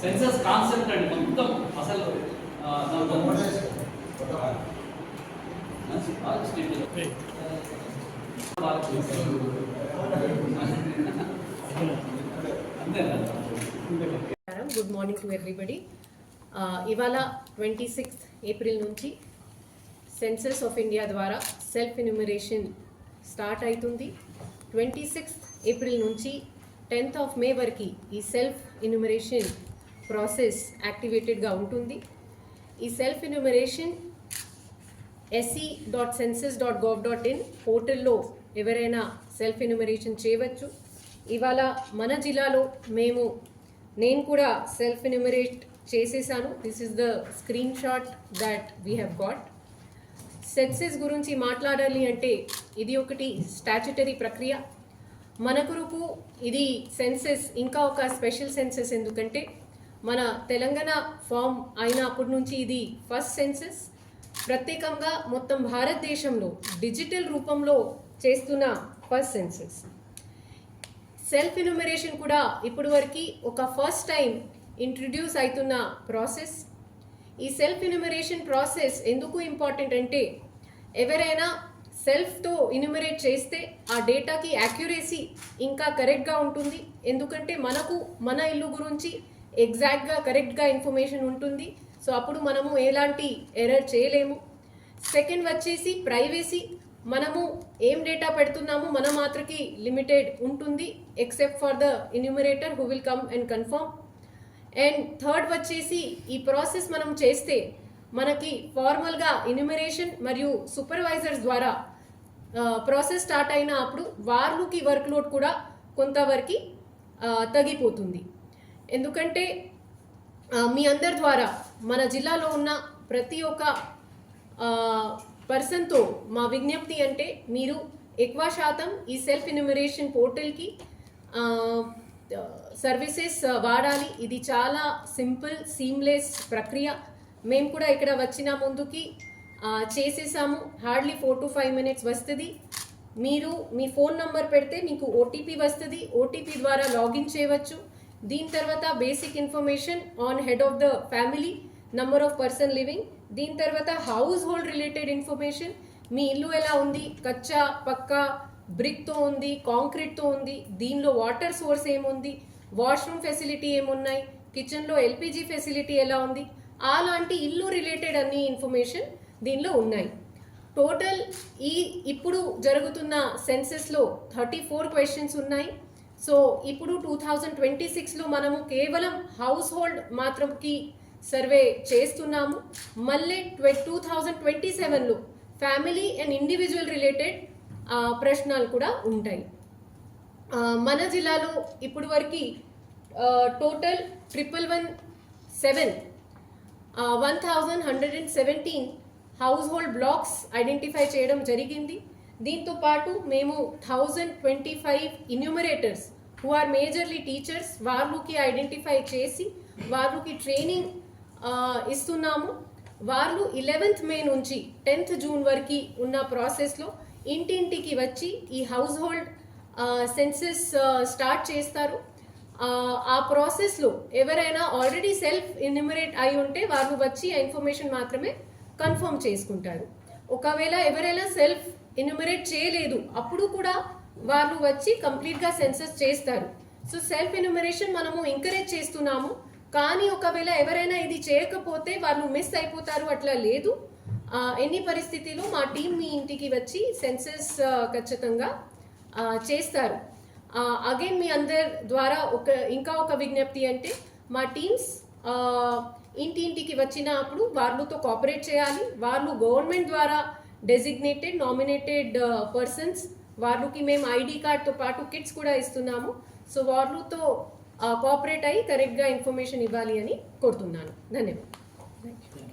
Census concept అండి మొత్తం అసలు గుడ్ మార్నింగ్ టు ఎవ్రీబడి. ఇవాళ 26th ఏప్రిల్ నుంచి సెన్సస్ ఆఫ్ ఇండియా ద్వారా సెల్ఫ్ ఎన్యూమరేషన్ స్టార్ట్ అవుతుంది. 26th ఏప్రిల్ నుంచి 10th ఆఫ్ మే వరకు ఈ సెల్ఫ్ ఎన్యూమరేషన్ ప్రాసెస్ యాక్టివేటెడ్గా ఉంటుంది. ఈ సెల్ఫ్ ఎన్యూమరేషన్ se.census.gov.in పోర్టల్లో ఎవరైనా సెల్ఫ్ ఎన్యూమరేషన్ చేయవచ్చు. ఇవాళ మన జిల్లాలో నేను కూడా సెల్ఫ్ ఎన్యూమరేట్ చేసేసాను. This is the screen shot that we have got. Census గురించి మాట్లాడాలి అంటే ఇది ఒకటి స్టాట్యుటరీ ప్రక్రియ. మన కొరకు ఇది సెన్సస్ ఇంకా ఒక స్పెషల్ సెన్సస్, ఎందుకంటే మన తెలంగాణ ఫామ్ అయినప్పటి నుంచి ఇది ఫస్ట్ సెన్సస్. ప్రత్యేకంగా మొత్తం భారతదేశంలో డిజిటల్ రూపంలో చేస్తున్న ఫస్ట్ సెన్సస్. సెల్ఫ్ ఎన్యూమరేషన్ కూడా ఇప్పటి వరకు ఒక ఫస్ట్ టైం ఇంట్రడ్యూస్ అవుతున్న ప్రాసెస్. ఈ సెల్ఫ్ ఎన్యూమరేషన్ ప్రాసెస్ ఎందుకు ఇంపార్టెంట్ అంటే ఎవరైనా సెల్ఫ్తో ఎన్యూమరేట్ చేస్తే ఆ డేటాకి యాక్యురసీ ఇంకా కరెక్ట్గా ఉంటుంది. ఎందుకంటే మనకు మన ఇల్లు గురించి ఎగ్జాక్ట్గా కరెక్ట్గా ఇన్ఫర్మేషన్ ఉంటుంది. సో అప్పుడు మనము ఎలాంటి ఎర్రర్ చేయలేము. సెకండ్ వచ్చేసి ప్రైవసీ. మనము ఏం డేటా పెడుతున్నామో మన మాత్రకి లిమిటెడ్ ఉంటుంది, except for the enumerator who will come and confirm. And third వచ్చేసి ఈ ప్రాసెస్ మనం చేస్తే మనకి ఫార్మల్గా ఎన్యూమరేషన్ మరియు సూపర్వైజర్స్ ద్వారా ప్రాసెస్ స్టార్ట్ అయిన అప్పుడు వాళ్ళకి వర్క్ లోడ్ కూడా కొంతవరకు తగ్గిపోతుంది. ఎందుకంటే మీ అందరి ద్వారా మన జిల్లాలో ఉన్న ప్రతి ఒక్క పర్సన్తో మా విజ్ఞప్తి అంటే మీరు ఎక్కువ శాతం ఈ సెల్ఫ్ ఎన్యూమరేషన్ పోర్టల్కి సర్వీసెస్ వాడాలి. ఇది చాలా సింపుల్ సీమ్లెస్ ప్రక్రియ. మేము కూడా ఇక్కడ వచ్చిన ముందుకి చేసేసాము. హార్డ్లీ 4 to 5 minutes వస్తుంది. మీరు మీ ఫోన్ నంబర్ పెడితే మీకు ఓటీపీ వస్తుంది. ఓటీపీ ద్వారా లాగిన్ చేయవచ్చు. దీని తర్వాత basic information on head of the family, number of person living. దీని తర్వాత హౌస్ హోల్డ్ రిలేటెడ్ ఇన్ఫర్మేషన్, మీ ఇల్లు ఎలా ఉంది, కచ్చా పక్కా బ్రిక్తో ఉంది, కాంక్రీట్తో ఉంది, దీనిలో వాటర్ సోర్స్ ఏముంది, వాష్రూమ్ ఫెసిలిటీ ఏమున్నాయి, కిచెన్లో ఎల్పిజి ఫెసిలిటీ ఎలా ఉంది, అలాంటి ఇల్లు రిలేటెడ్ అన్ని ఇన్ఫర్మేషన్ దీనిలో ఉన్నాయి. టోటల్ ఇప్పుడు జరుగుతున్న సెన్సస్లో 34 క్వశ్చన్స్ ఉన్నాయి. సో ఇప్పుడు 2026లో మనము కేవలం హౌస్ హోల్డ్ మాత్రంకి సర్వే చేస్తున్నాము. మళ్ళీ 2027లో ఫ్యామిలీ అండ్ ఇండివిజువల్ రిలేటెడ్ ప్రశ్నలు కూడా ఉంటాయి. మన జిల్లాలో ఇప్పుడు వరకు total 1117 household blocks identify చేయడం జరిగింది. దీంతో పాటు మేము 1025 enumerators who are majorly teachers వాళ్ళకి ఐడెంటిఫై చేసి వాళ్ళకి ట్రైనింగ్ ఇస్తున్నాము. వాళ్ళు 11th మే నుంచి 10th జూన్ వరకు ఉన్న ప్రాసెస్లో ఇంటింటికి వచ్చి ఈ హౌస్ హోల్డ్ సెన్సస్ స్టార్ట్ చేస్తారు. ఆ ప్రాసెస్లో ఎవరైనా ఆల్రెడీ సెల్ఫ్ ఎన్యూమరేట్ అయి ఉంటే వాళ్ళు వచ్చి ఆ ఇన్ఫర్మేషన్ మాత్రమే కన్ఫర్మ్ చేసుకుంటారు. ఒకవేళ ఎవరైనా సెల్ఫ్ ఎన్యూమరేట్ చేయలేదు అప్పుడు కూడా వాళ్ళు వచ్చి కంప్లీట్గా సెన్సస్ చేస్తారు. సో సెల్ఫ్ ఎన్యూమరేషన్ మనము ఎంకరేజ్ చేస్తున్నాము. కానీ ఒకవేళ ఎవరైనా ఇది చేయకపోతే వాళ్ళు మిస్ అయిపోతారు, అట్లా లేదు. ఎన్ని పరిస్థితిలో మా టీం మీ ఇంటికి వచ్చి సెన్సస్ ఖచ్చితంగా చేస్తారు. అగైన్ మీ అందరి ద్వారా ఇంకా ఒక విజ్ఞప్తి అంటే మా టీమ్స్ ఇంటింటికి వచ్చినప్పుడు వాళ్ళతో కోఆపరేట్ చేయాలి. వాళ్ళు గవర్నమెంట్ ద్వారా డెసిగ్నేటెడ్ నామినేటెడ్ పర్సన్స్, వాళ్ళకి మేము ఐడి కార్డ్తో పాటు కిట్స్ కూడా ఇస్తున్నాము. సో వాళ్ళతో కోఆపరేట్ అయ్యి కరెక్ట్గా ఇన్ఫర్మేషన్ ఇవ్వాలి అని కోరుతున్నాను. ధన్యవాదాలు.